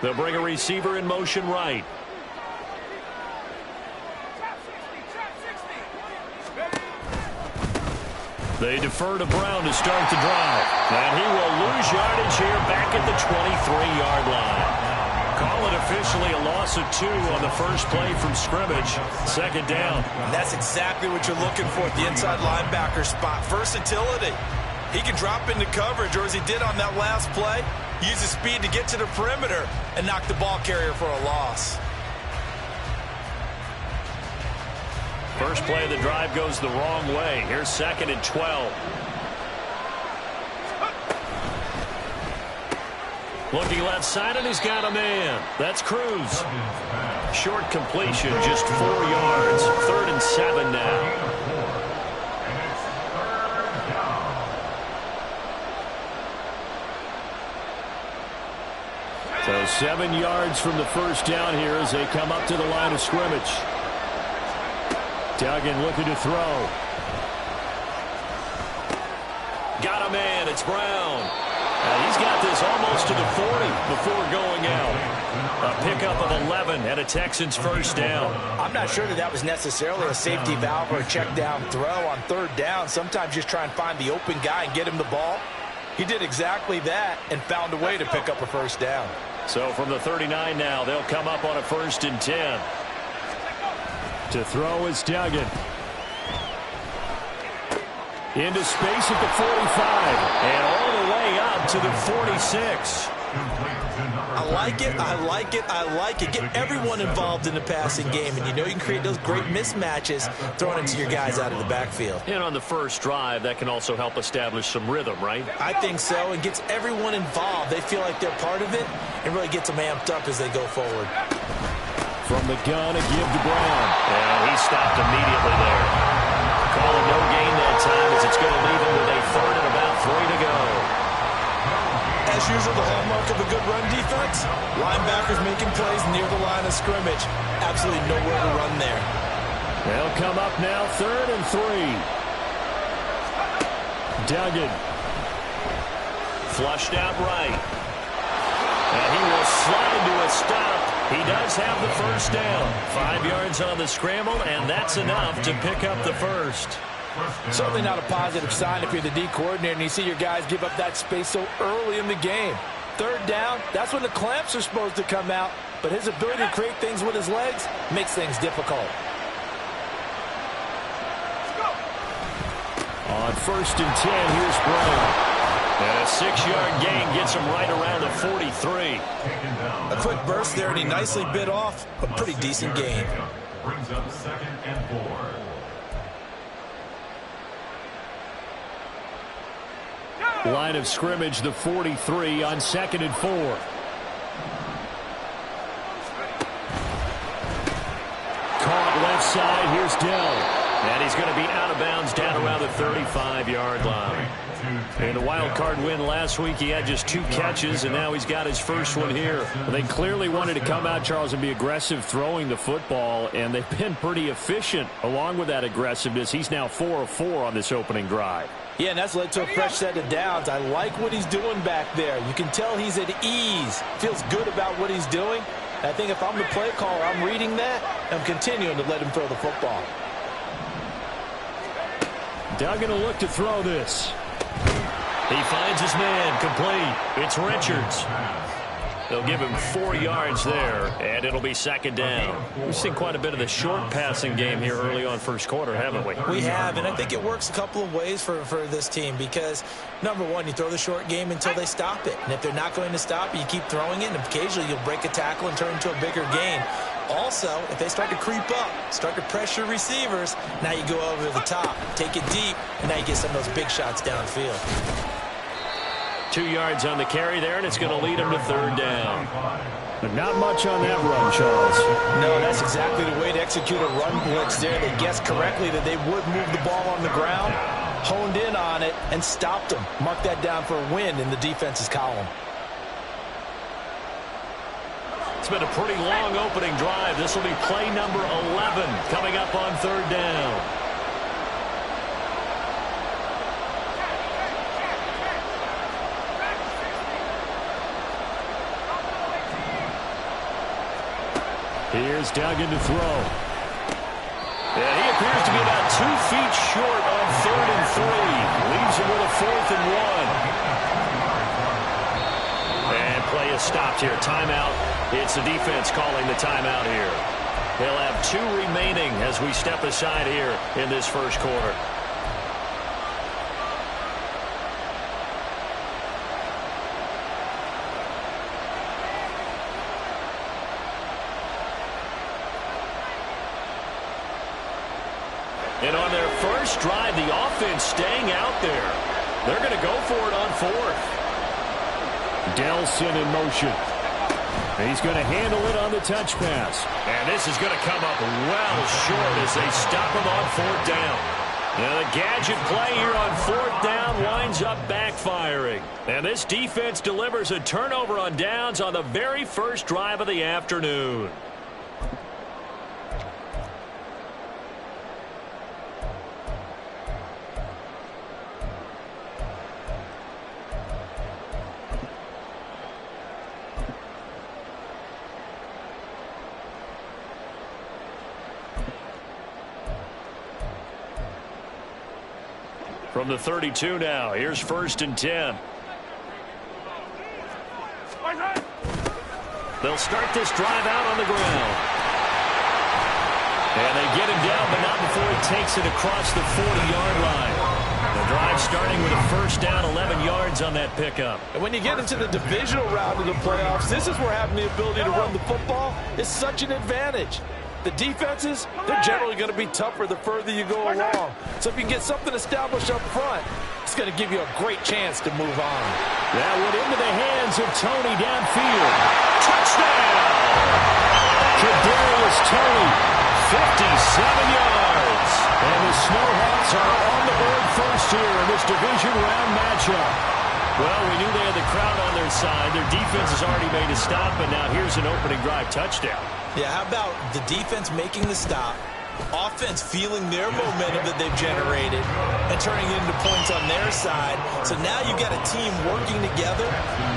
They'll bring a receiver in motion right. They defer to Brown to start the drive. And he will lose yardage here back at the 23-yard line. Call it officially a loss of 2 on the first play from scrimmage. Second down. And that's exactly what you're looking for at the inside linebacker spot. Versatility. He can drop into coverage, or as he did on that last play, use his speed to get to the perimeter and knock the ball carrier for a loss. First play of the drive goes the wrong way. Here's 2nd and 12. Looking left side, and he's got a man. That's Cruz. Short completion, just 4 yards. 3rd and 7 now. So 7 yards from the first down here as they come up to the line of scrimmage. Duggan looking to throw. Got a man. It's Brown. And he's got this almost to the 40 before going out. A pickup of 11 and a Texans first down. I'm not sure that was necessarily a safety valve or a check down throw on 3rd down. Sometimes just try and find the open guy and get him the ball. He did exactly that and found a way to pick up a first down. So from the 39 now, they'll come up on a 1st and 10. To throw is Duggan. Into space at the 45. And all the way up to the 46. I like it, I like it, I like it. Get everyone involved in the passing game, and you know you can create those great mismatches throwing it to your guys out of the backfield. And on the first drive, that can also help establish some rhythm, right? I think so, and gets everyone involved. They feel like they're part of it, and really gets them amped up as they go forward. From the gun, a give to Brown. And he stopped immediately there. Call it no gain that time as it's going to leave him with a 3rd and about 3 to go. As usual, the hallmark of a good run defense, linebackers making plays near the line of scrimmage. Absolutely nowhere to run there. They'll come up now 3rd and 3. Duggan. Flushed out right. And he will slide to a stop. He does have the first down. 5 yards on the scramble, and that's enough to pick up the first. Certainly not a positive sign if you're the D coordinator and you see your guys give up that space so early in the game. 3rd down, that's when the clamps are supposed to come out, but his ability to create things with his legs makes things difficult. On 1st and 10, here's Brown. And a 6-yard gain gets him right around the 43. A quick burst there, and he nicely bit off a pretty decent gain. Brings up 2nd and 4. Line of scrimmage, the 43 on 2nd and 4. Caught left side. Here's Dell. And he's going to be out of bounds down around the 35-yard line. In the wild card win last week, he had just 2 catches, and now he's got his first one here. They clearly wanted to come out, Charles, and be aggressive throwing the football, and they've been pretty efficient along with that aggressiveness. He's now 4 of 4 on this opening drive. Yeah, and that's led to a fresh set of downs. I like what he's doing back there. You can tell he's at ease, feels good about what he's doing. And I think if I'm the play caller, I'm reading that, and I'm continuing to let him throw the football. Duggan will look to throw this. He finds his man, complete. It's Richards. They'll give him 4 yards there, and it'll be 2nd down. We've seen quite a bit of the short passing game here early on first quarter, haven't we? We have, and I think it works a couple of ways for this team because, number one, you throw the short game until they stop it. And if they're not going to stop it, you keep throwing it, and occasionally you'll break a tackle and turn into a bigger gain. Also, if they start to creep up, start to pressure receivers, now you go over the top, take it deep, and now you get some of those big shots downfield. 2 yards on the carry there, and it's going to lead him to 3rd down. But not much on that run, Charles. No, that's exactly the way to execute a run blitz there. They guessed correctly that they would move the ball on the ground, honed in on it, and stopped them. Mark that down for a win in the defense's column. It's been a pretty long opening drive. This will be play number 11 coming up on 3rd down. Here's Duggan to throw. And he appears to be about 2 feet short on 3rd and 3. Leaves him with a 4th and 1. And play is stopped here. Timeout. It's the defense calling the timeout here. They'll have 2 remaining as we step aside here in this first quarter. And on their first drive, the offense staying out there. They're going to go for it on 4th. Delson in motion. He's going to handle it on the touch pass. And this is going to come up well short as they stop him on 4th down. Now the gadget play here on 4th down winds up backfiring. And this defense delivers a turnover on downs on the very first drive of the afternoon. From the 32 now, here's 1st and 10. They'll start this drive out on the ground. And they get him down, but not before he takes it across the 40-yard line. The drive starting with a 1st down, 11 yards on that pickup. And when you get into the divisional round of the playoffs, this is where having the ability to run the football is such an advantage. The defenses, they're generally going to be tougher the further you go along. So if you can get something established up front, it's going to give you a great chance to move on. That went into the hands of Tony downfield. Touchdown! Kadarius Toney, 57 yards. And the Snowhawks are on the board first here in this division round matchup. Well, we knew they had the crowd on their side. Their defense has already made a stop, and now here's an opening drive touchdown. Yeah, how about the defense making the stop, offense feeling their momentum that they've generated, and turning it into points on their side. So now you've got a team working together,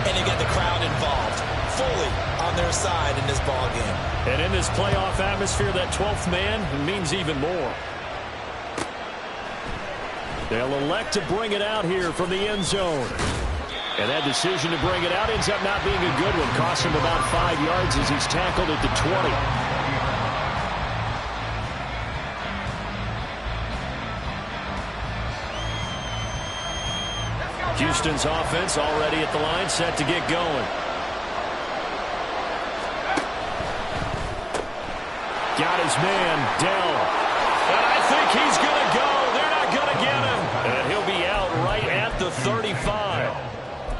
and you got the crowd involved, fully on their side in this ballgame. And in this playoff atmosphere, that 12th man means even more. They'll elect to bring it out here from the end zone. And that decision to bring it out ends up not being a good one. Costs him about 5 yards as he's tackled at the 20. Houston's offense already at the line, set to get going. Got his man, Dell. And I think he's going to go. They're not going to get him. And he'll be out right at the 35.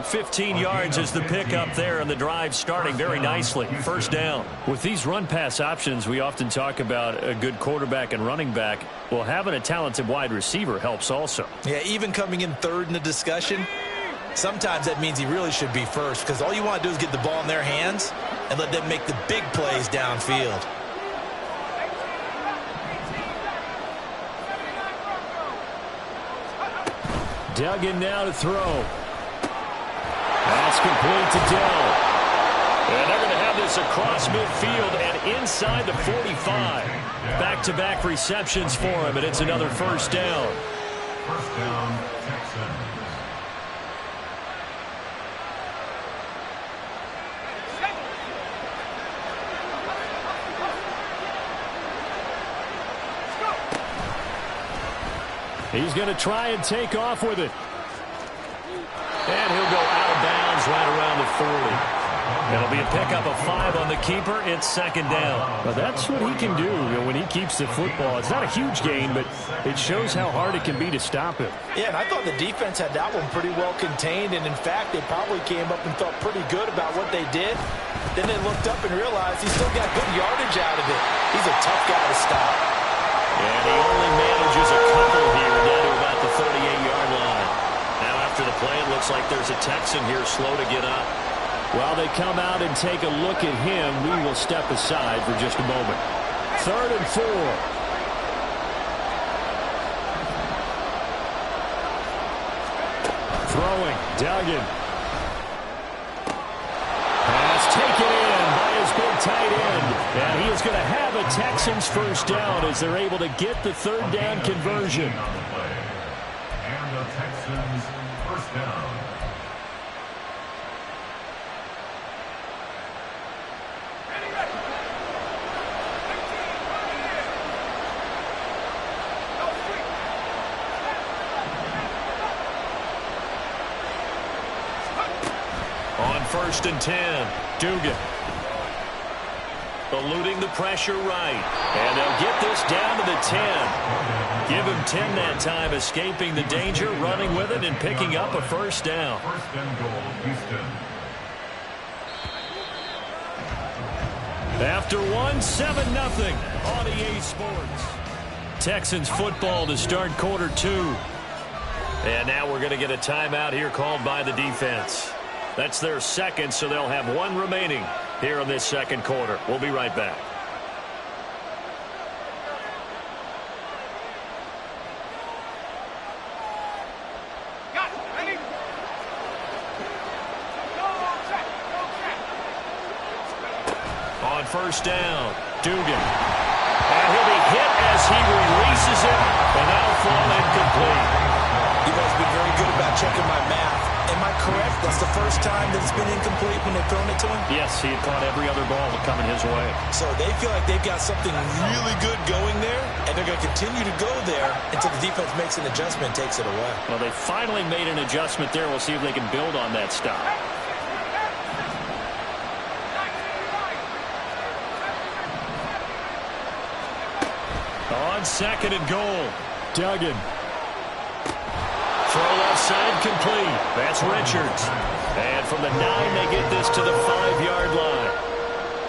15 yards is the pickup there, and the drive starting very nicely. 1st down. With these run-pass options, we often talk about a good quarterback and running back. Well, having a talented wide receiver helps also. Yeah, even coming in 3rd in the discussion, sometimes that means he really should be 1st, because all you want to do is get the ball in their hands and let them make the big plays downfield. Duggan now to throw. That's complete to Dell. And they're going to have this across midfield and inside the 45. Back-to-back receptions for him, and it's another 1st down. 1st down, Texans. He's going to try and take off with it. And he'll go out of bounds right around the 40. It'll be a pickup of 5 on the keeper. It's 2nd down. Well, that's what he can do when he keeps the football. It's not a huge gain, but it shows how hard it can be to stop him. Yeah, and I thought the defense had that one pretty well contained, and in fact, they probably came up and felt pretty good about what they did. Then they looked up and realized he still got good yardage out of it. He's a tough guy to stop. And he only manages a couple here down to about the 38-yard line. Now after the play, it looks like there's a Texan here slow to get up. While they come out and take a look at him, we will step aside for just a moment. 3rd and 4. Throwing, Duggan. Pass taken in by his big tight end. And he is going to have a Texans first down as they're able to get the third down conversion. And the Texans first down. On 1st and 10, Dugan. Eluding the pressure right. And they'll get this down to the 10. Give him 10 that time, escaping the danger, running with it, and picking up a first down. First and goal, Houston. After 7-0 on EA Sports. Texans football to start quarter 2. And now we're going to get a timeout here called by the defense. That's their second, so they'll have one remaining here in this second quarter. We'll be right back. On 1st down, Dugan. And he'll be hit as he releases it, and that'll fall incomplete. You guys have been very good about checking my math. Am I correct? That's the first time that it's been incomplete when they've thrown it to him? Yes, he had caught every other ball coming his way. So they feel like they've got something really good going there, and they're going to continue to go there until the defense makes an adjustment and takes it away. Well, they finally made an adjustment there. We'll see if they can build on that stop. On 2nd and goal, Duggan. Throw left side complete. That's Richards. And from the 9, they get this to the 5-yard line.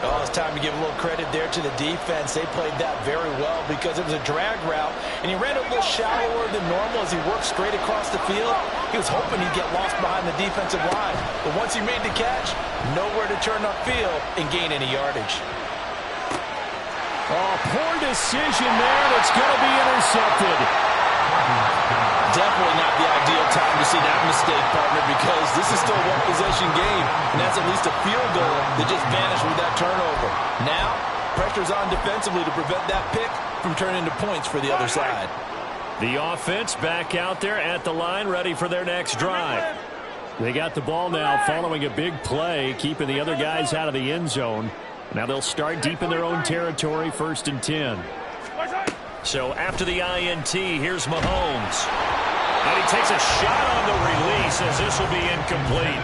Oh, it's time to give a little credit there to the defense. They played that very well because it was a drag route, and he ran a little shallower than normal as he worked straight across the field. He was hoping he'd get lost behind the defensive line. But once he made the catch, nowhere to turn upfield and gain any yardage. Oh, poor decision there. That's going to be intercepted. Definitely not the ideal time to see that mistake, partner, because this is still a one-possession game, and that's at least a field goal that just vanished with that turnover. Now, pressure's on defensively to prevent that pick from turning into points for the other side. The offense back out there at the line, ready for their next drive. They got the ball now following a big play, keeping the other guys out of the end zone. Now they'll start deep in their own territory, 1st and 10. So after the INT, here's Mahomes. And he takes a shot on the release as this will be incomplete.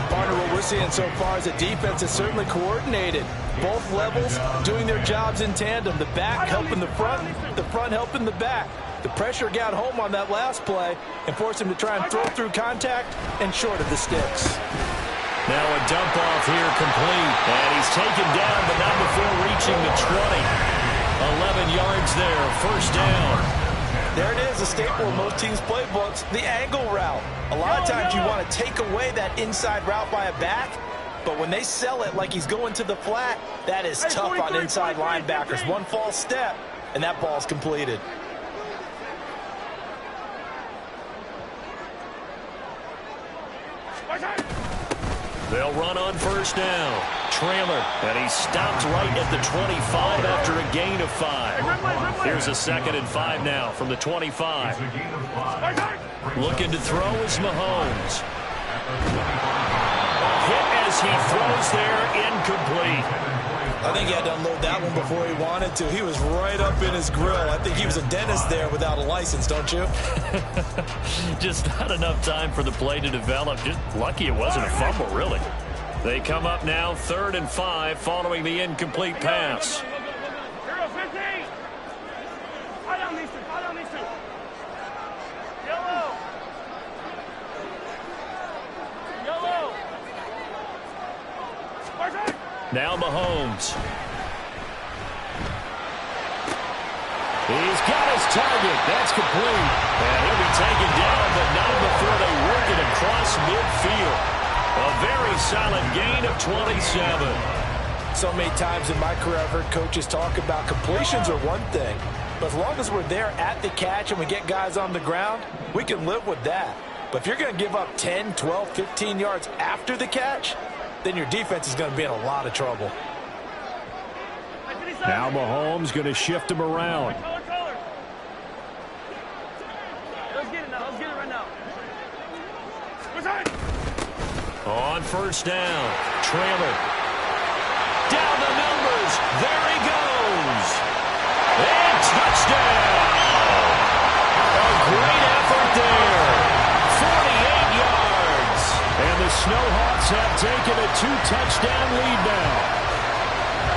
Partner, what we're seeing so far is the defense is certainly coordinated. Both levels doing their jobs in tandem. The back helping the front helping the back. The pressure got home on that last play and forced him to try and throw through contact and short of the sticks. Now a dump off here complete. And he's taken down, but not before reaching the 20. 11 yards there, first down. There it is, a staple of most teams' playbooks, the angle route. A lot of times you want to take away that inside route by a back, but when they sell it like he's going to the flat, that is tough on inside linebackers. One false step, and that ball's completed. They'll run on first down. Trailer, and he stopped right at the 25 after a gain of 5. Here's a 2nd and 5 now from the 25. Looking to throw is Mahomes. Hit as he throws there, incomplete. I think he had to unload that one before he wanted to. He was right up in his grill. I think he was a dentist there without a license, don't you? Just not enough time for the play to develop. Just lucky it wasn't a fumble, really. They come up now 3rd and 5 following the incomplete pass. Now Mahomes. He's got his target. That's complete. And he'll be taken down, but not before they work it across midfield. A very solid gain of 27. So many times in my career I've heard coaches talk about completions are one thing, but as long as we're there at the catch and we get guys on the ground, we can live with that. But if you're going to give up 10, 12, 15 yards after the catch, then your defense is going to be in a lot of trouble. Now Mahomes going to shift him around. Let's get it now. Let's get it right now. On first down, trailer. Down the numbers. There he goes. And touchdown. A great effort there. 48 yards. And the Snowhawks have taken a 2-touchdown lead now.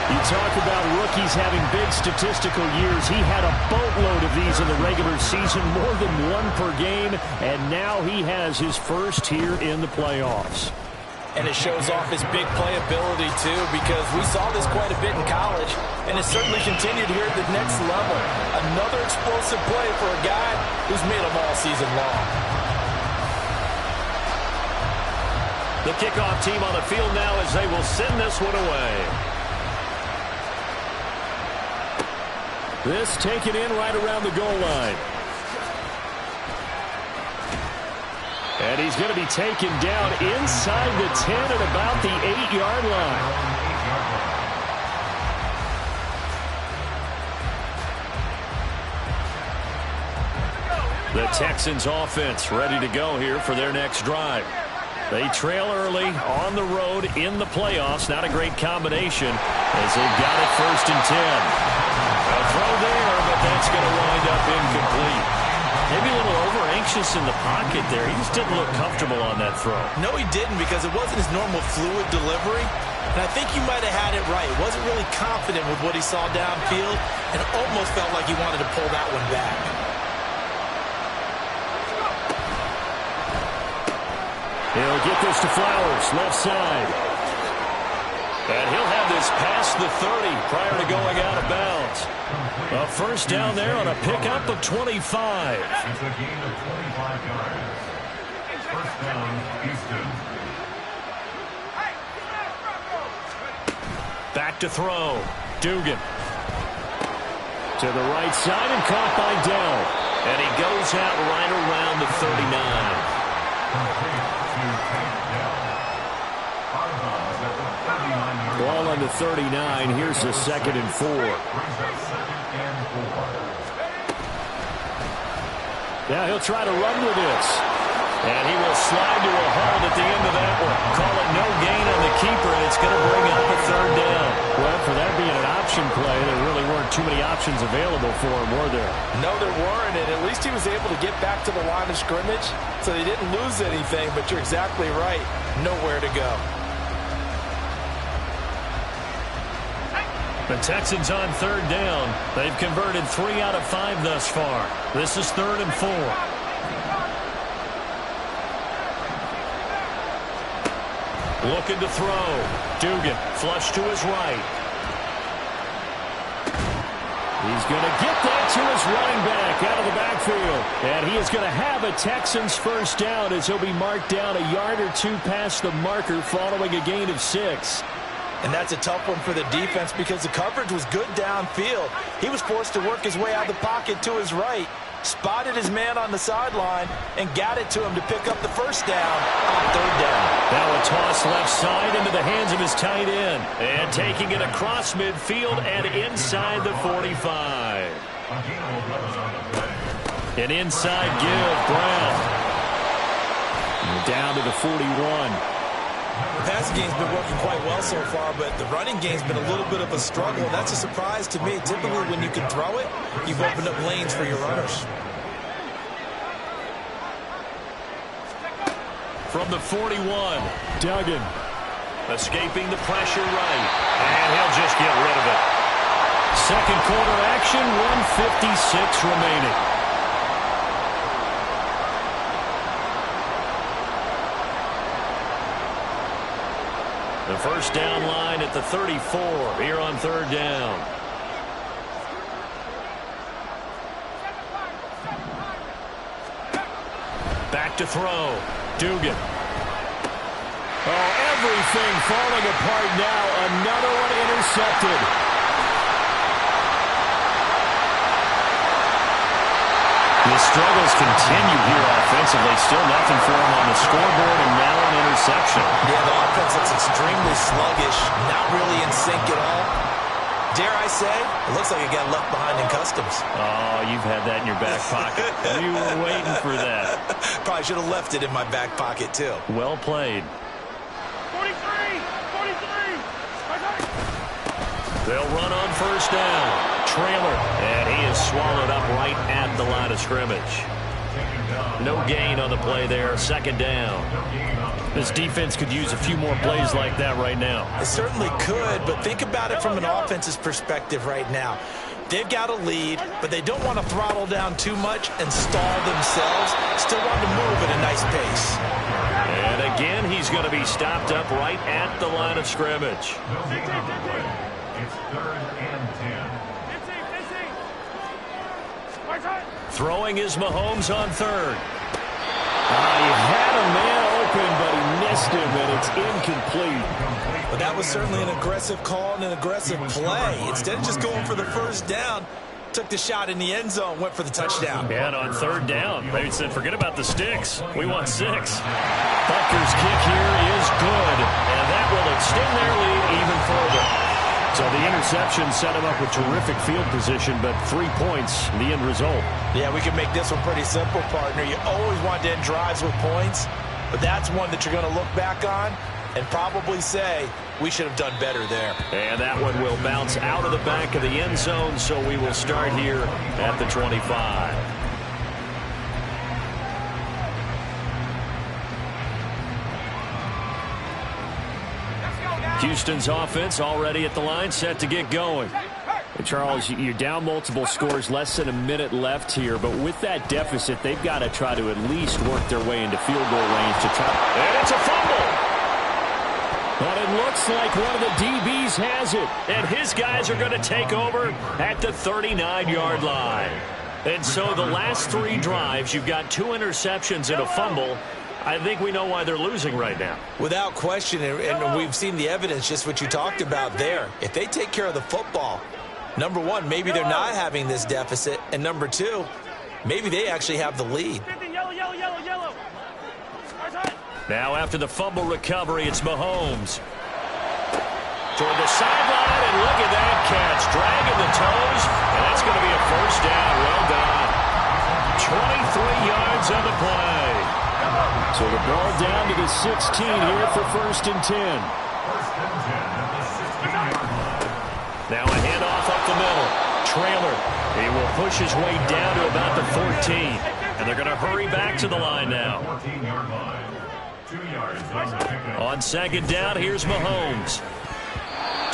You talk about rookies having big statistical years. He had a boatload of these in the regular season, more than one per game, and now he has his first here in the playoffs. And it shows off his big playability, too, because we saw this quite a bit in college, and it certainly continued here at the next level. Another explosive play for a guy who's made them all season long. The kickoff team on the field now as they will send this one away. This taken in right around the goal line. And he's going to be taken down inside the 10 at about the 8-yard line. The Texans offense ready to go here for their next drive. They trail early on the road in the playoffs. Not a great combination as they've got it 1st and 10. A throw there, but that's going to wind up incomplete. Maybe a little over-anxious in the pocket there. He just didn't look comfortable on that throw. No, he didn't, because it wasn't his normal fluid delivery. And I think you might have had it right. He wasn't really confident with what he saw downfield, and it almost felt like he wanted to pull that one back. He'll get this to Flowers, left side. And he'll have this past the 30 prior to going out of bounds. A first down there on a pickup of 25. It's a gain of 25 yards. First down, Houston. Back to throw. Dugan. To the right side and caught by Dell. And he goes out right around the 39. Ball on the 39. Here's the 2nd and 4. Now he'll try to run with this. And he will slide to a hold at the end of that one. Call it no gain on the keeper, and it's going to bring up a 3rd down. Well, for that being an option play, there really weren't too many options available for him, were there? No, there weren't, and at least he was able to get back to the line of scrimmage, so he didn't lose anything, but you're exactly right. Nowhere to go. The Texans on 3rd down. They've converted 3 out of 5 thus far. This is 3rd and 4. Looking to throw. Dugan, flush to his right. He's going to get that to his running back out of the backfield. And he is going to have a Texans first down as he'll be marked down a yard or 2 past the marker following a gain of 6. And that's a tough one for the defense because the coverage was good downfield. He was forced to work his way out of the pocket to his right, spotted his man on the sideline, and got it to him to pick up the first down on 3rd down. Now a toss left side into the hands of his tight end. And taking it across midfield and inside the 45. An inside give, Brown. Down to the 41. The passing game's been working quite well so far, but the running game's been a little bit of a struggle. That's a surprise to me. Typically, when you can throw it, you've opened up lanes for your runners. From the 41, Duggan. Escaping the pressure right. And he'll just get rid of it. Second quarter action, 1:56 remaining. The first down line at the 34 here on 3rd down. Back to throw. Dugan. Oh, everything falling apart now. Another one intercepted. The struggles continue here offensively. Still nothing for him on the scoreboard, and now an interception. Yeah, the offense looks extremely sluggish, not really in sync at all. Dare I say, it looks like it got left behind in customs. Oh, you've had that in your back pocket. You were waiting for that. Probably should have left it in my back pocket, too. Well played. 43! 43! They'll run on first down. Trailer. And he is swallowed up right at the line of scrimmage. No gain on the play there. Second down. This defense could use a few more plays like that right now. It certainly could, but think about it from an offense's perspective right now. They've got a lead, but they don't want to throttle down too much and stall themselves. Still want to move at a nice pace. And again, he's going to be stopped up right at the line of scrimmage. It's 3rd and 10. Throwing is Mahomes on third. He had a man open, but he missed him, and it's incomplete. But that was certainly an aggressive call and an aggressive play. Instead of just going for the first down, took the shot in the end zone, went for the touchdown. And on third down, they said, forget about the sticks. We want 6. Butker's kick here is good, and that will extend their lead even further. So the interception set him up with terrific field position, but 3 points, the end result. Yeah, we can make this one pretty simple, partner. You always want to end drives with points, but that's one that you're going to look back on and probably say, we should have done better there. And that one will bounce out of the back of the end zone, so we will start here at the 25. Houston's offense already at the line, set to get going. And Charles, you're down multiple scores, less than a minute left here, but with that deficit, they've got to try to at least work their way into field goal range to try. And it's a fumble! But it looks like one of the DBs has it, and his guys are going to take over at the 39-yard line. And so the last 3 drives, you've got 2 interceptions and a fumble. I think we know why they're losing right now. Without question, and we've seen the evidence, just what you talked about there. If they take care of the football, number one, maybe they're not having this deficit, and number 2, maybe they actually have the lead. Yellow. Now after the fumble recovery, it's Mahomes. Toward the sideline, and look at that catch. Dragging the toes, and that's going to be a first down. Well done. 23 yards on the play. So the ball down to the 16 here for 1st and 10. Now a handoff up the middle. Trailer. He will push his way down to about the 14. And they're going to hurry back to the line now. 14-yard line. 2 yards on the pickup. On second down, here's Mahomes.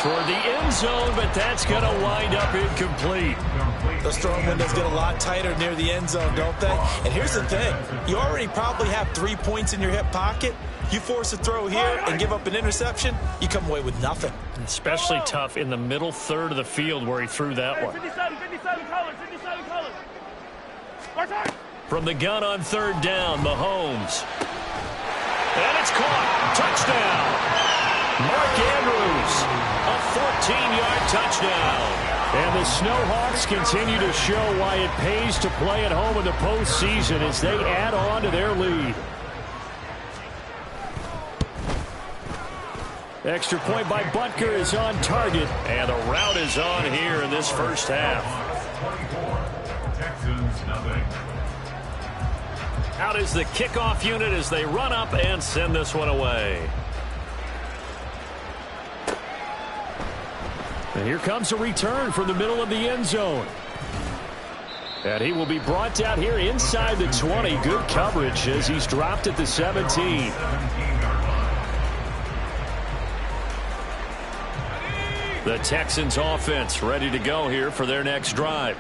Toward the end zone, but that's going to wind up incomplete. Those throwing windows get a lot tighter near the end zone, don't they? And here's the thing. You already probably have 3 points in your hip pocket. You force a throw here and give up an interception, you come away with nothing. Especially tough in the middle third of the field where he threw that one. 57 colors. From the gun on third down, Mahomes. And it's caught. Touchdown. Mark Andrews, a 14-yard touchdown. And the Snowhawks continue to show why it pays to play at home in the postseason as they add on to their lead. Extra point by Butker is on target, and the route is on here in this first half. 24. Texans, nothing. Out is the kickoff unit as they run up and send this one away. And here comes a return from the middle of the end zone. And he will be brought down here inside the 20. Good coverage as he's dropped at the 17. The Texans offense ready to go here for their next drive.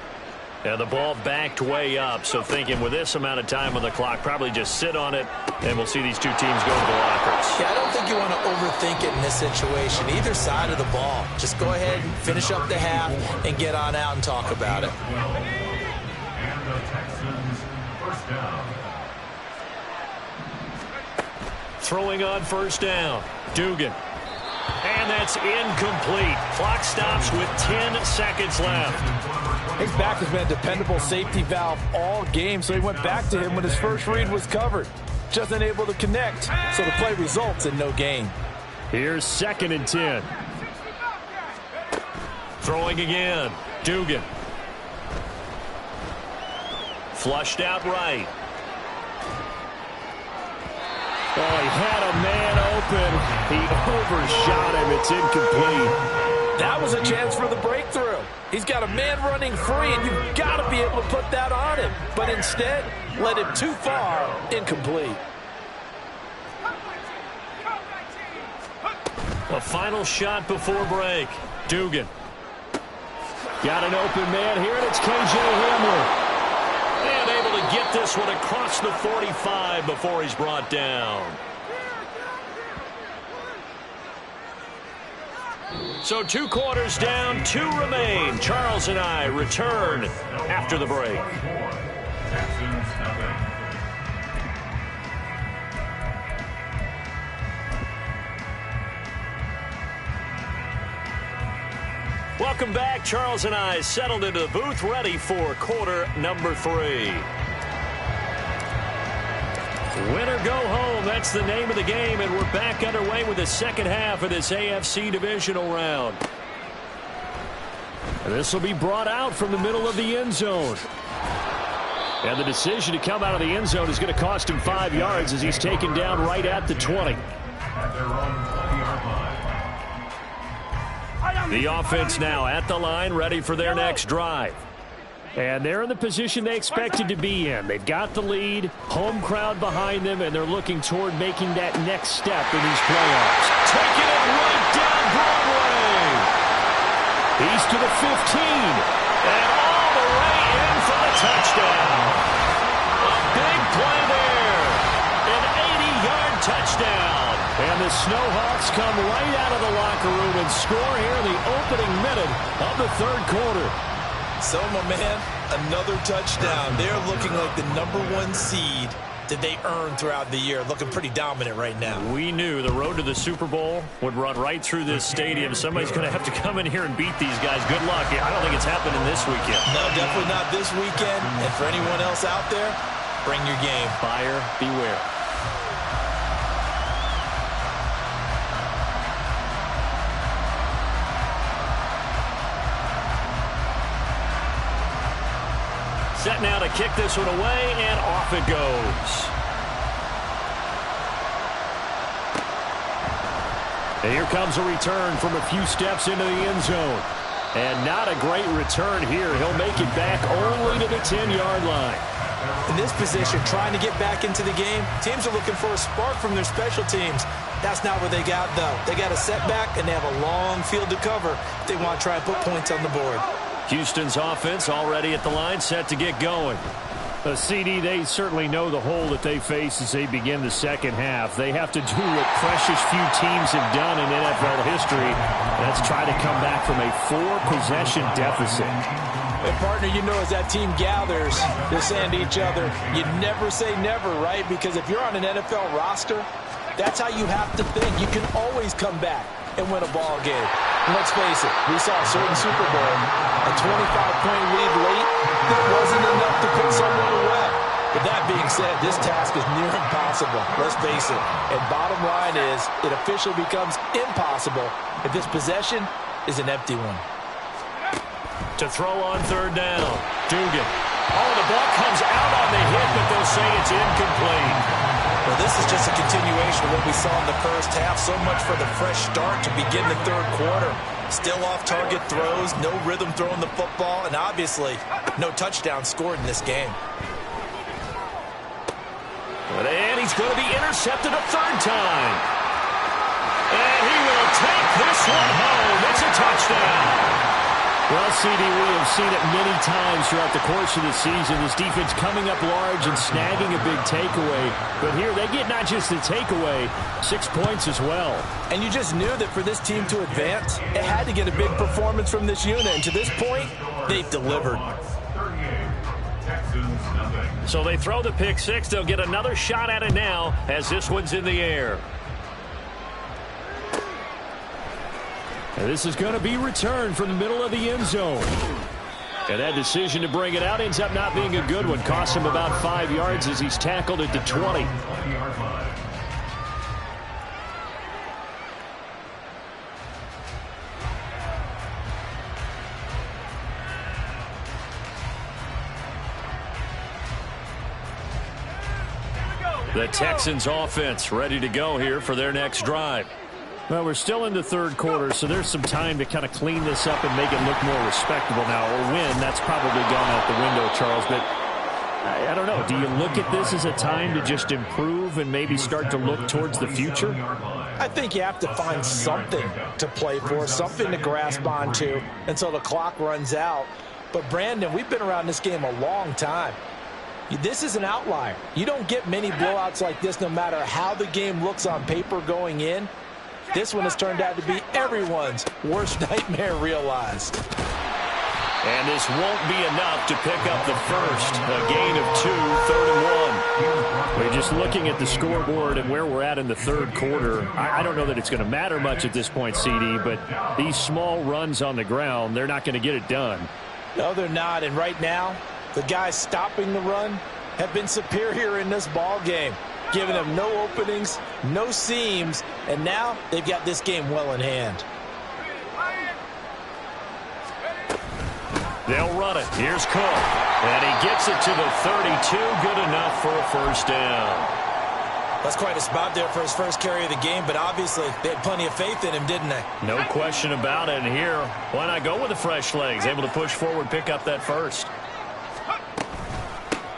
And the ball backed way up, so thinking with this amount of time on the clock, probably just sit on it, and we'll see these two teams go to the lockers. Yeah, I don't think you want to overthink it in this situation. Either side of the ball. Just go ahead and finish up the half and get on out and talk about it. And the Texans, first down. Throwing on first down, Dugan. And that's incomplete. Clock stops with 10 seconds left. His back has been a dependable safety valve all game, so he went back to him when his first read was covered. Just unable to connect, so the play results in no gain. Here's 2nd and 10. Throwing again. Dugan. Flushed out right. Oh, he had a man open. He overshot him. It's incomplete. That was a chance for the breakthrough. He's got a man running free, and you've got to be able to put that on him. But instead, led him too far, incomplete. A final shot before break. Dugan. Got an open man here, and it's K.J. Hamler. And able to get this one across the 45 before he's brought down. So 2 quarters down, 2 remain. Charles and I return after the break. Texans nothing. Welcome back. Charles and I settled into the booth, ready for quarter number 3. Win or go home, that's the name of the game, and we're back underway with the second half of this AFC divisional round. And this will be brought out from the middle of the end zone. And the decision to come out of the end zone is going to cost him 5 yards as he's taken down right at the 20. At their own 20-yard line. The offense now at the line, ready for their next drive. And they're in the position they expected to be in. They've got the lead, home crowd behind them, and they're looking toward making that next step in these playoffs. Taking it right down Broadway. He's to the 15. And all the way in for the touchdown. A big play there. An 80-yard touchdown. And the Snowhawks come right out of the locker room and score here in the opening minute of the third quarter. So, my man, another touchdown. They're looking like the #1 seed that they earned throughout the year. Looking pretty dominant right now. We knew the road to the Super Bowl would run right through this stadium. Somebody's going to have to come in here and beat these guys. Good luck. I don't think it's happening this weekend. No, definitely not this weekend. And for anyone else out there, bring your game. Buyer beware. Set now to kick this one away, and off it goes. And here comes a return from a few steps into the end zone. And not a great return here. He'll make it back only to the 10-yard line. In this position, trying to get back into the game, teams are looking for a spark from their special teams. That's not what they got, though. They got a setback, and they have a long field to cover if they want to try and put points on the board. Houston's offense already at the line, set to get going. CD, they certainly know the hole that they face as they begin the second half. They have to do what precious few teams have done in NFL history. That's try to come back from a 4-possession deficit. And partner, you know, as that team gathers, they're saying to each other, you never say never, right? Because if you're on an NFL roster, that's how you have to think. You can always come back and win a ball game. And let's face it, we saw a certain Super Bowl, a 25-point lead late, that wasn't enough to put someone away. But that being said, this task is near impossible. Let's face it. And bottom line is, it officially becomes impossible if this possession is an empty one. To throw on third down, Dugan. Oh, the ball comes out on the hit, but they'll say it's incomplete. Well, this is just a continuation of what we saw in the first half. So much for the fresh start to begin the third quarter. Still off-target throws, no rhythm throwing the football, and obviously no touchdown scored in this game. And he's going to be intercepted a third time. And he will take this one home. It's a touchdown. Well, CD, we have seen it many times throughout the course of the season. This defense coming up large and snagging a big takeaway. But here they get not just the takeaway, 6 points as well. And you just knew that for this team to advance, it had to get a big performance from this unit. And to this point, they've delivered. So they throw the pick six. They'll get another shot at it now as this one's in the air. And this is going to be returned from the middle of the end zone. And that decision to bring it out ends up not being a good one. Costs him about 5 yards as he's tackled at the 20. The Texans offense ready to go here for their next drive. Well, we're still in the third quarter, so there's some time to kind of clean this up and make it look more respectable now. A win, that's probably gone out the window, Charles, but I don't know. Do you look at this as a time to just improve and maybe start to look towards the future? I think you have to find something to play for, something to grasp onto until the clock runs out. But, Brandon, we've been around this game a long time. This is an outlier. You don't get many blowouts like this no matter how the game looks on paper going in. This one has turned out to be everyone's worst nightmare realized. And this won't be enough to pick up the first. A gain of 2, 3rd and 1. We're just looking at the scoreboard and where we're at in the third quarter. I don't know that it's going to matter much at this point, CD, but these small runs on the ground, they're not going to get it done. No, they're not. And right now, the guys stopping the run have been superior in this ball game, giving them no openings, no seams, and now they've got this game well in hand. They'll run it. Here's Cook. And he gets it to the 32. Good enough for a first down. That's quite a spot there for his first carry of the game, but obviously they had plenty of faith in him, didn't they? No question about it. And here, why not go with the fresh legs? Able to push forward, pick up that first.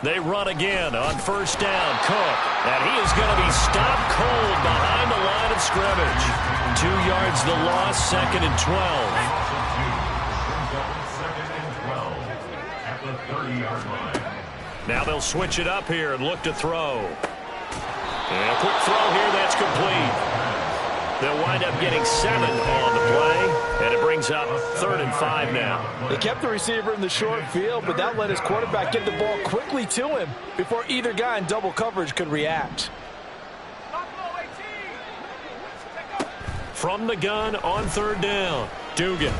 They run again on first down. Cook. And he is going to be stopped cold behind the line of scrimmage. 2 yards the loss, 2nd and 12. Now they'll switch it up here and look to throw. And a quick throw here, that's complete. They'll wind up getting 7 on the play, and it brings up 3rd and 5 now. They kept the receiver in the short field, but that let his quarterback get the ball quickly to him before either guy in double coverage could react. From the gun on 3rd down, Dugan.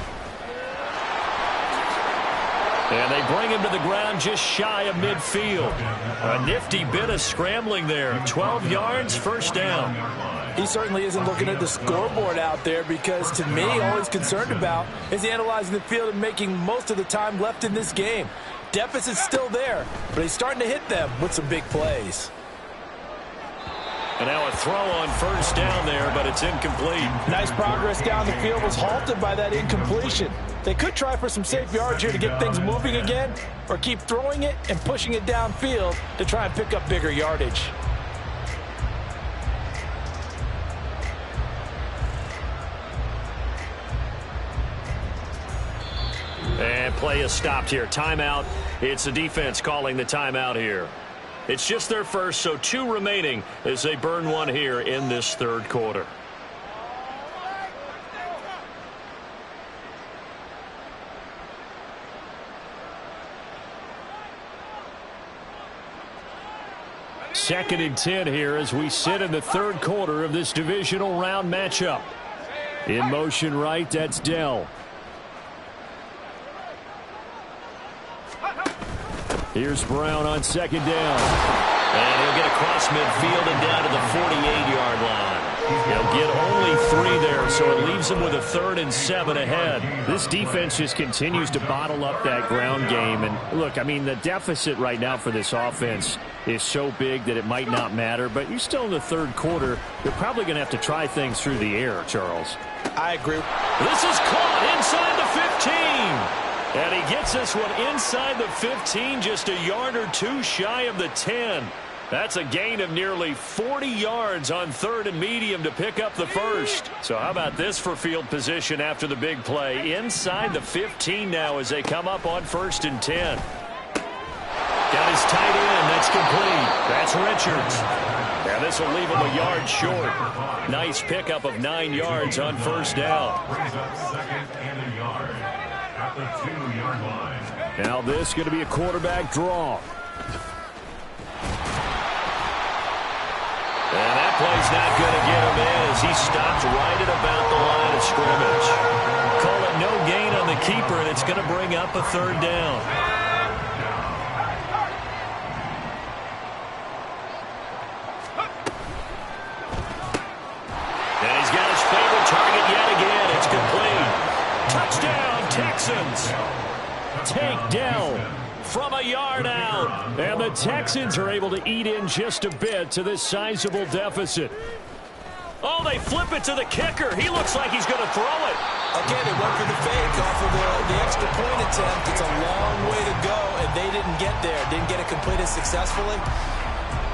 And they bring him to the ground just shy of midfield. A nifty bit of scrambling there. 12 yards, first down. He certainly isn't looking at the scoreboard out there because, to me, all he's concerned about is analyzing the field and making most of the time left in this game. Deficit's still there, but he's starting to hit them with some big plays. And now a throw on first down there, but it's incomplete. Nice progress down the field was halted by that incompletion. They could try for some safe yards here to get things moving again, or keep throwing it and pushing it downfield to try and pick up bigger yardage. And play is stopped here. Timeout. It's the defense calling the timeout here. It's just their first, so 2 remaining as they burn one here in this third quarter. Second and 10 here as we sit in the third quarter of this divisional round matchup. In motion right, that's Dell. Here's Brown on 2nd down. And he'll get across midfield and down to the 48-yard line. He'll get only 3 there, so it leaves him with a 3rd and 7 ahead. This defense just continues to bottle up that ground game. And look, I mean, the deficit right now for this offense is so big that it might not matter. But you're still in the third quarter. You're probably going to have to try things through the air, Charles. I agree. This is caught inside the 15. And he gets this one inside the 15, just a yard or 2 shy of the 10. That's a gain of nearly 40 yards on 3rd and medium to pick up the first. So how about this for field position after the big play? Inside the 15 now as they come up on 1st and 10. Got his tight end. That's complete. That's Richards. Now this will leave him a yard short. Nice pickup of 9 yards on first down. Brings up 2nd and a yard at the 2-yard line. Now this is going to be a quarterback draw. And that play's not going to get him in as he stops right at about the line of scrimmage. Call it no gain on the keeper, and it's going to bring up a 3rd down. And he's got his favorite target yet again. It's complete. Touchdown, Texans. Take Dell. from a yard out. And the Texans are able to eat in just a bit to this sizable deficit. Oh, they flip it to the kicker. He looks like he's going to throw it. Okay, they went for the fake off of the extra point attempt. It's a long way to go, and they didn't get there. Didn't get it completed successfully.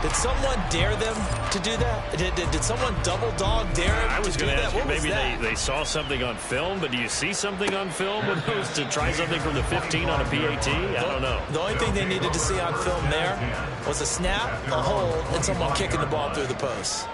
Did someone dare them to do that? Did someone double dog dare them I was to do going to that? ask you, What was maybe that? they saw something on film, but do you see something on film with those to try something from the 15 on a PAT? I don't know. The only thing they needed to see on film there was a snap, a hold, and someone kicking the ball through the post.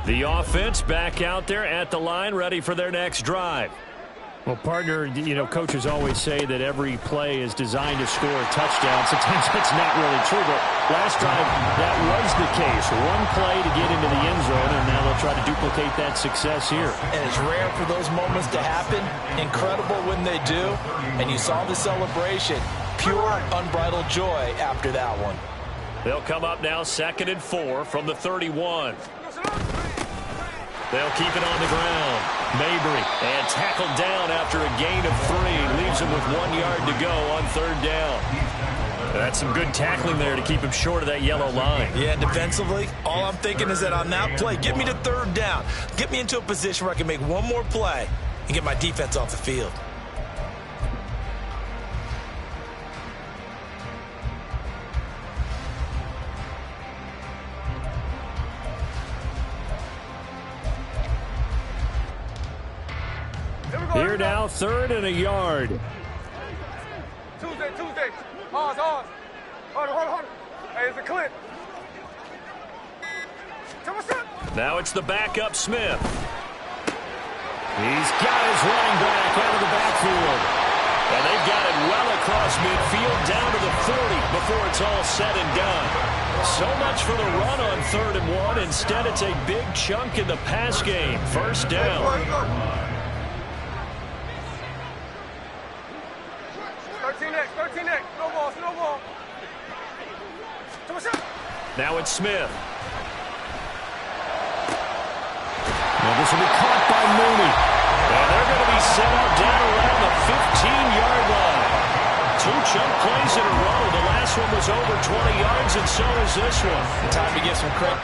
The offense back out there at the line, ready for their next drive. Well, partner, you know, coaches always say that every play is designed to score a touchdown. Sometimes that's not really true, but last drive, that was the case. One play to get into the end zone, and now they'll try to duplicate that success here. And it's rare for those moments to happen. Incredible when they do. And you saw the celebration. Pure, unbridled joy after that one. They'll come up now 2nd and 4 from the 31. They'll keep it on the ground. Mabry, and tackled down after a gain of 3. Leaves him with 1 yard to go on 3rd down. That's some good tackling there to keep him short of that yellow line. Yeah, defensively, all I'm thinking is that on that play, get me to 3rd down. Get me into a position where I can make one more play and get my defense off the field. Here now, 3rd and a yard. Tuesday. Hard. Hey, it's a clip. Now it's the backup Smith. He's got his running back out of the backfield. And they've got it well across midfield down to the 40 before it's all said and done. So much for the run on 3rd and 1. Instead, it's a big chunk in the pass game. 1st down. 13X. No ball. Now it's Smith. Now this will be caught by Mooney. And they're going to be set up down around the 15-yard line. 2 chunk plays in a row. The last one was over 20 yards, and so is this one. Time to give some credit.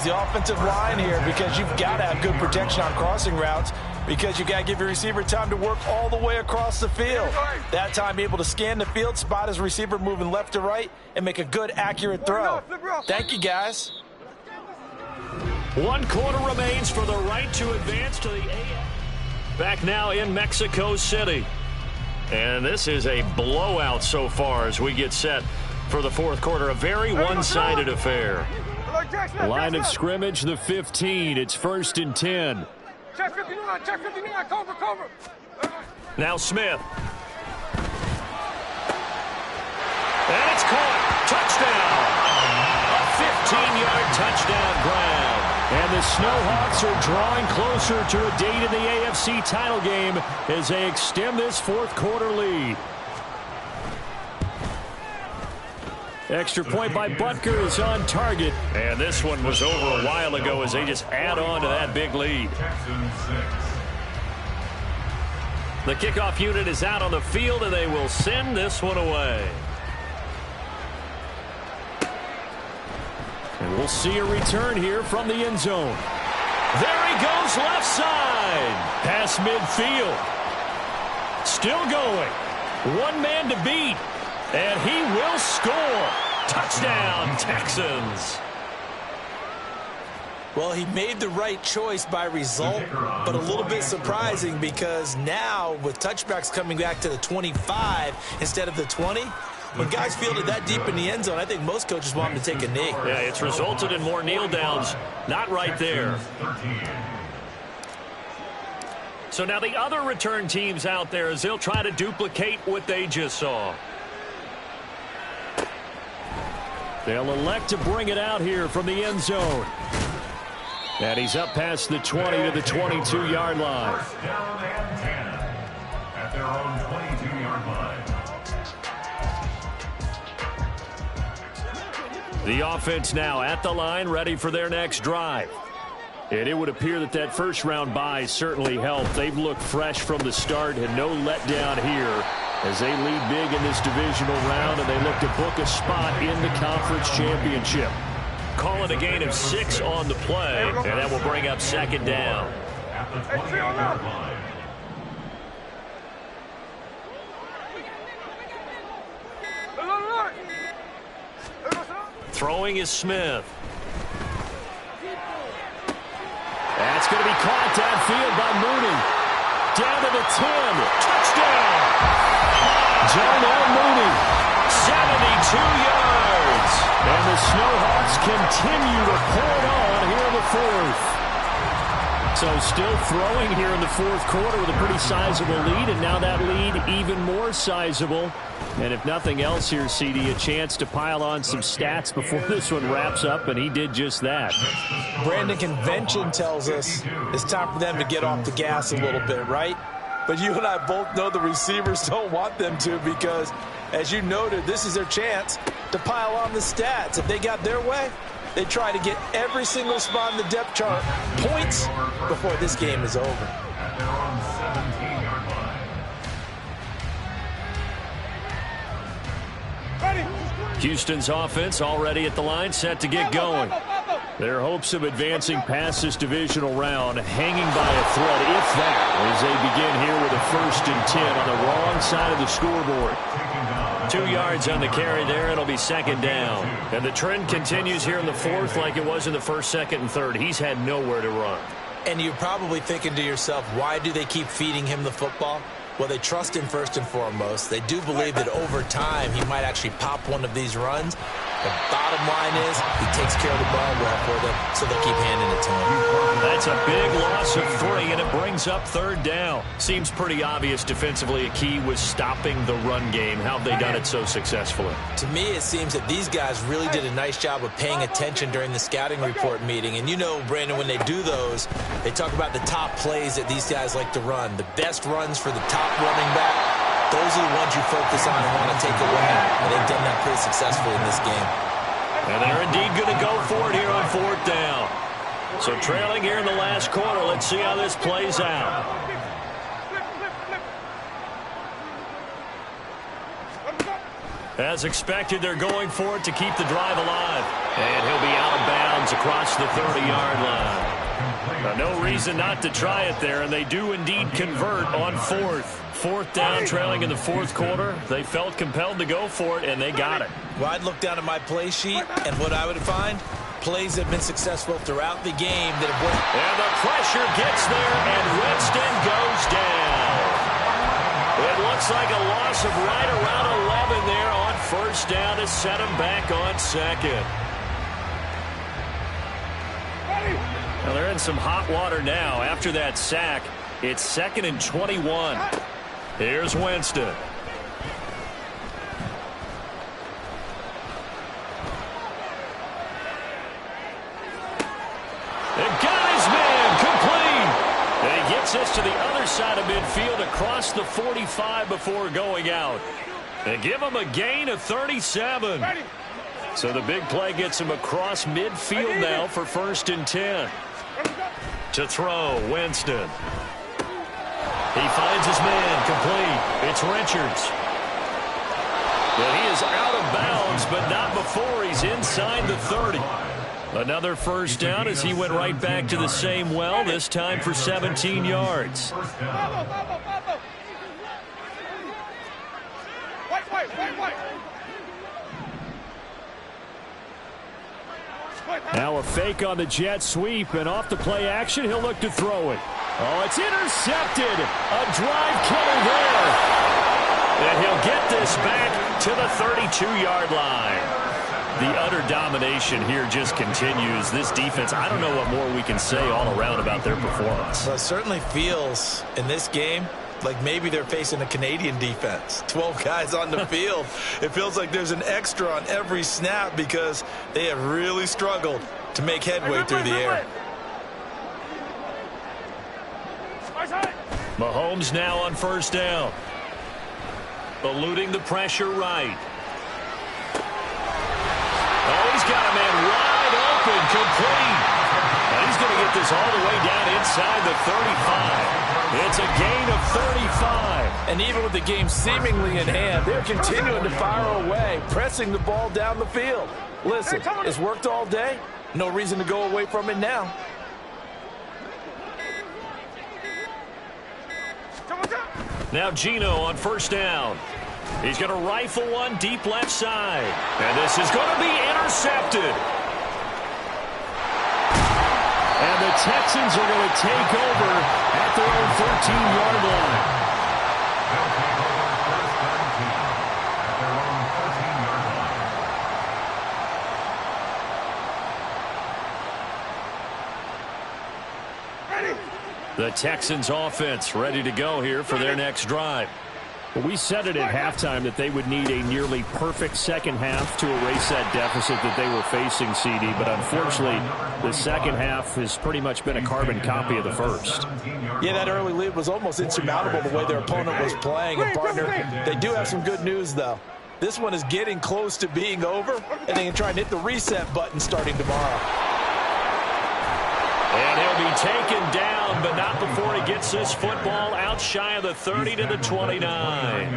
the offensive line here, because you've got to have good protection on crossing routes, because you got to give your receiver time to work all the way across the field. That time, be able to scan the field, spot his receiver moving left to right, and make a good, accurate throw. Thank you, guys. 1 quarter remains for the right to advance to the AF. Back now in Mexico City. And this is a blowout so far as we get set for the fourth quarter. A very one-sided affair. Line of scrimmage, the 15. It's 1st and 10. Check 59, check 59, cover. Now Smith. And it's caught. Touchdown. A 15-yard touchdown grab. And the Snowhawks are drawing closer to a date in the AFC title game as they extend this fourth quarter lead. Extra point by Butker is on target. And this one was over a while ago as they just add on to that big lead. The kickoff unit is out on the field, and they will send this one away. And we'll see a return here from the end zone. There he goes, left side. Past midfield. Still going. One man to beat. And he will score. Touchdown, Texans. Well, he made the right choice by result, but a little bit surprising because now with touchbacks coming back to the 25 instead of the 20, when guys fielded that deep in the end zone, I think most coaches want them to take a knee. Yeah, it's resulted in more kneel downs. Not right there. So now the other return teams out there as they'll try to duplicate what they just saw. They'll elect to bring it out here from the end zone. And he's up past the 20 to the 22-yard line. First down and 10 at their own 22-yard line. The offense now at the line, ready for their next drive. And it would appear that that first-round bye certainly helped. They've looked fresh from the start and no letdown here as they lead big in this divisional round, and they look to book a spot in the conference championship. Call it a gain of 6 on the play, and that will bring up second down. At the 20-yard line. Throwing is Smith. That's going to be caught downfield by Mooney. Down to the 10. Touchdown! Jarnell Mooney, 72 yards. And the Snowhawks continue to pour it on here in the fourth. So still throwing here in the fourth quarter with a pretty sizable lead, and now that lead even more sizable. And if nothing else here, CD, a chance to pile on some stats before this one wraps up, and he did just that. Brandon, convention tells us it's time for them to get off the gas a little bit, right? But you and I both know the receivers don't want them to because, as you noted, this is their chance to pile on the stats. If they got their way, they try to get every single spot in the depth chart points before this game is over. At their own 17-yard line. Houston's offense already at the line, set to get going. Their hopes of advancing past this divisional round hanging by a thread, if that, as they begin here with a 1st and 10 on the wrong side of the scoreboard. 2 yards on the carry there. It'll be second down. And the trend continues here in the fourth like it was in the first, second, and third. He's had nowhere to run. And you're probably thinking to yourself, why do they keep feeding him the football? Well, they trust him first and foremost. They do believe that over time he might actually pop one of these runs. The bottom line is he takes care of the ball well for them, so they keep handing it to him. That's a big loss of 3, and it brings up third down. Seems pretty obvious defensively a key was stopping the run game. How have they done it so successfully? To me, it seems that these guys really did a nice job of paying attention during the scouting report meeting. And you know, Brandon, when they do those, they talk about the top plays that these guys like to run, the best runs for the top running back. Those are the ones you focus on and want to take away. And they've done that pretty successfully in this game. And they're indeed going to go for it here on fourth down. So trailing here in the last quarter. Let's see how this plays out. As expected, they're going for it to keep the drive alive. And he'll be out of bounds Texans across the 30-yard line. No reason not to try it there, and they do indeed convert on fourth down, trailing in the fourth quarter. They felt compelled to go for it, and they got it. Well, I'd look down at my play sheet, and what I would find, plays have been successful throughout the game that have worked. And the pressure gets there, and Winston goes down. It looks like a loss of right around 11 there on first down to set him back on second. Well, they're in some hot water now. After that sack, it's 2nd and 21. Here's Winston. And got his man complete. And he gets us to the other side of midfield across the 45 before going out. They give him a gain of 37. So the big play gets him across midfield now for 1st and 10. To throw, Winston. He finds his man complete. It's Richards. Well, he is out of bounds, but not before he's inside the 30. Another first down as he went right back to the same well, this time for 17 yards. Now a fake on the jet sweep, and off the play action, he'll look to throw it. Oh, it's intercepted. A drive killer there. And he'll get this back to the 32-yard line. The utter domination here just continues. This defense, I don't know what more we can say all around about their performance. Well, it certainly feels in this game like maybe they're facing a Canadian defense. 12 guys on the field. It feels like there's an extra on every snap because they have really struggled to make headway through the air. Mahomes now on first down. Eluding the pressure right. Oh, he's got a man wide open, complete. And he's going to get this all the way down inside the 35. It's a gain of 35. And even with the game seemingly in hand, they're continuing to fire away, pressing the ball down the field. Listen, it's worked all day. No reason to go away from it now. Now Gino on first down. He's going to rifle one deep left side. And this is going to be intercepted. And the Texans are going to take over at their own 13-yard line. The Texans offense ready to go here for their next drive. Well, we said it at halftime that they would need a nearly perfect second half to erase that deficit that they were facing, CD. But unfortunately, the second half has pretty much been a carbon copy of the first. Yeah, that early lead was almost insurmountable the way their opponent was playing. And, partner, they do have some good news, though. This one is getting close to being over, and they can try and hit the reset button starting tomorrow. And he'll be taken down, but not before he gets this football out shy of the 30 to the 29.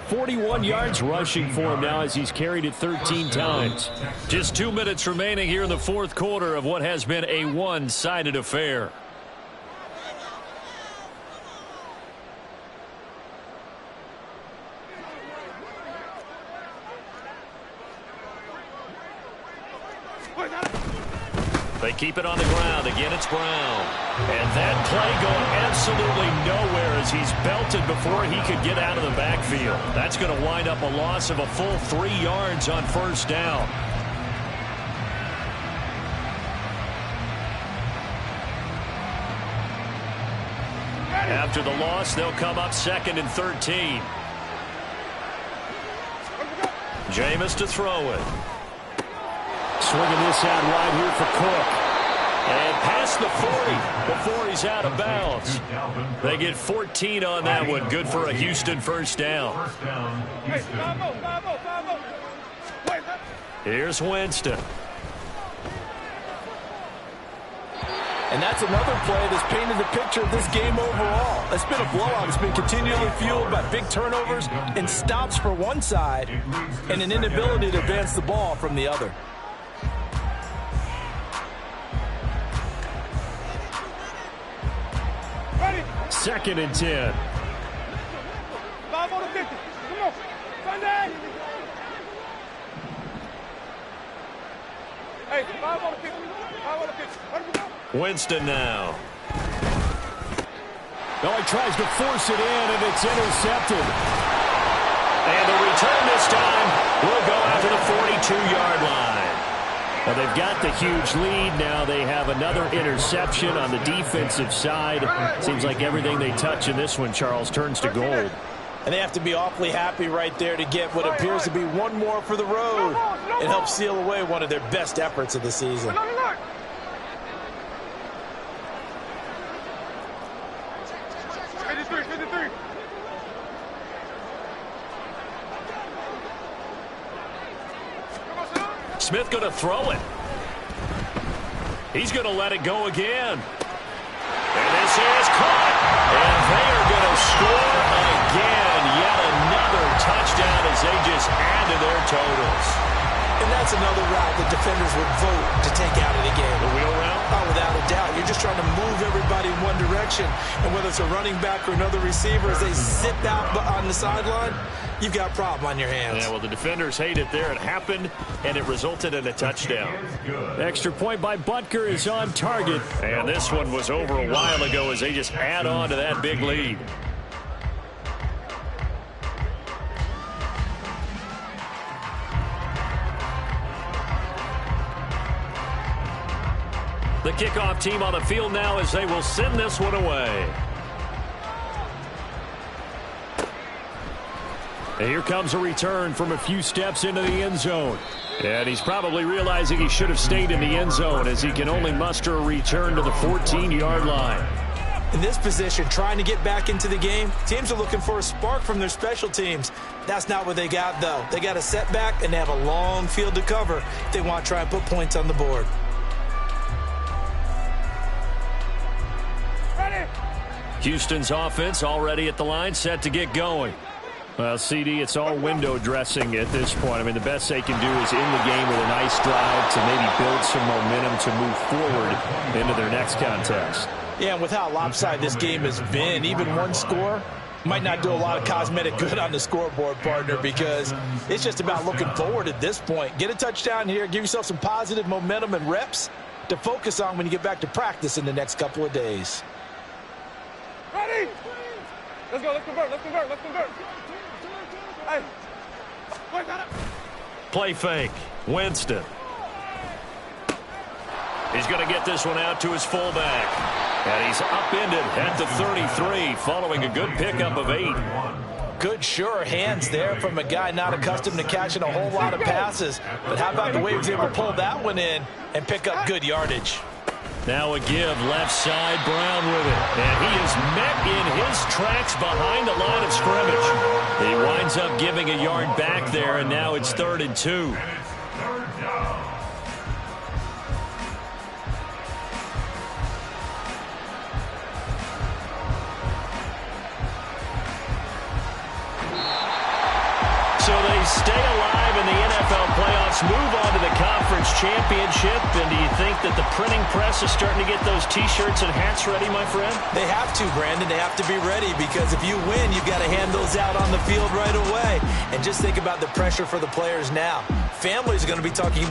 41 yards rushing for him now as he's carried it 13 times. Just 2 minutes remaining here in the fourth quarter of what has been a one-sided affair. They keep it on the ground. Again, it's Brown. And that play going absolutely nowhere as he's belted before he could get out of the backfield. That's going to wind up a loss of a full 3 yards on first down. After the loss, they'll come up 2nd and 13. Jameis to throw it. Swinging this out wide here for Cook. And past the 40 before he's out of bounds. They get 14 on that one. Good for a Houston first down. Here's Winston. And that's another play that's painted the picture of this game overall. It's been a blowout. It's been continually fueled by big turnovers and stops for one side and an inability to advance the ball from the other. 2nd and 10. 5 on the 50. Come on. Sunday. Hey, 5 on the 50. 5 on the 50. Let him go. Winston now. Oh, he tries to force it in, and it's intercepted. And the return this time will go after the 42-yard line. Well, they've got the huge lead. Now they have another interception on the defensive side. Seems like everything they touch in this one, Charles, turns to gold. And they have to be awfully happy right there to get what appears to be one more for the road. It helps seal away one of their best efforts of the season. 53. Smith going to throw it. He's going to let it go again. And this is caught. And they are going to score again. Yet another touchdown as they just add to their totals. And that's another route the defenders would vote to take out of the game. The wheel route? Oh, without a doubt. You're just trying to move everybody in one direction. And whether it's a running back or another receiver, as they sit out on the sideline, you've got a problem on your hands. Yeah, well, the defenders hate it there. It happened, and it resulted in a touchdown. Extra point by Butker is on target. And this one was over a while ago as they just add on to that big lead. The kickoff team on the field now as they will send this one away. And here comes a return from a few steps into the end zone. And he's probably realizing he should have stayed in the end zone as he can only muster a return to the 14-yard line. In this position, trying to get back into the game, teams are looking for a spark from their special teams. That's not what they got, though. They got a setback, and they have a long field to cover if they want to try and put points on the board. Houston's offense already at the line, set to get going. Well, CD, it's all window dressing at this point. I mean, the best they can do is in the game with a nice drive to maybe build some momentum to move forward into their next contest. Yeah, and with how lopsided this game has been, even one score might not do a lot of cosmetic good on the scoreboard, partner, because it's just about looking forward at this point. Get a touchdown here, give yourself some positive momentum and reps to focus on when you get back to practice in the next couple of days. Ready? Let's go. Let's convert. Hey. Wait, got it. Play fake. Winston. He's going to get this one out to his fullback. And he's upended at the 33 following a good pickup of 8. Good, sure hands there from a guy not accustomed to catching a whole lot of passes. But how about the way he was able to pull that one in and pick up good yardage? Now a give, left side, Brown with it. And he is met in his tracks behind the line of scrimmage. He winds up giving a yard back there, and now it's 3rd and 2. So they stay alive in the NFL playoffs, move on to the conference championship. And do you think that the printing press is starting to get those T-shirts and hats ready, my friend? They have to, Brandon. They have to be ready because if you win, you've got to hand those out on the field right away. And just think about the pressure for the players now. Families are going to be talking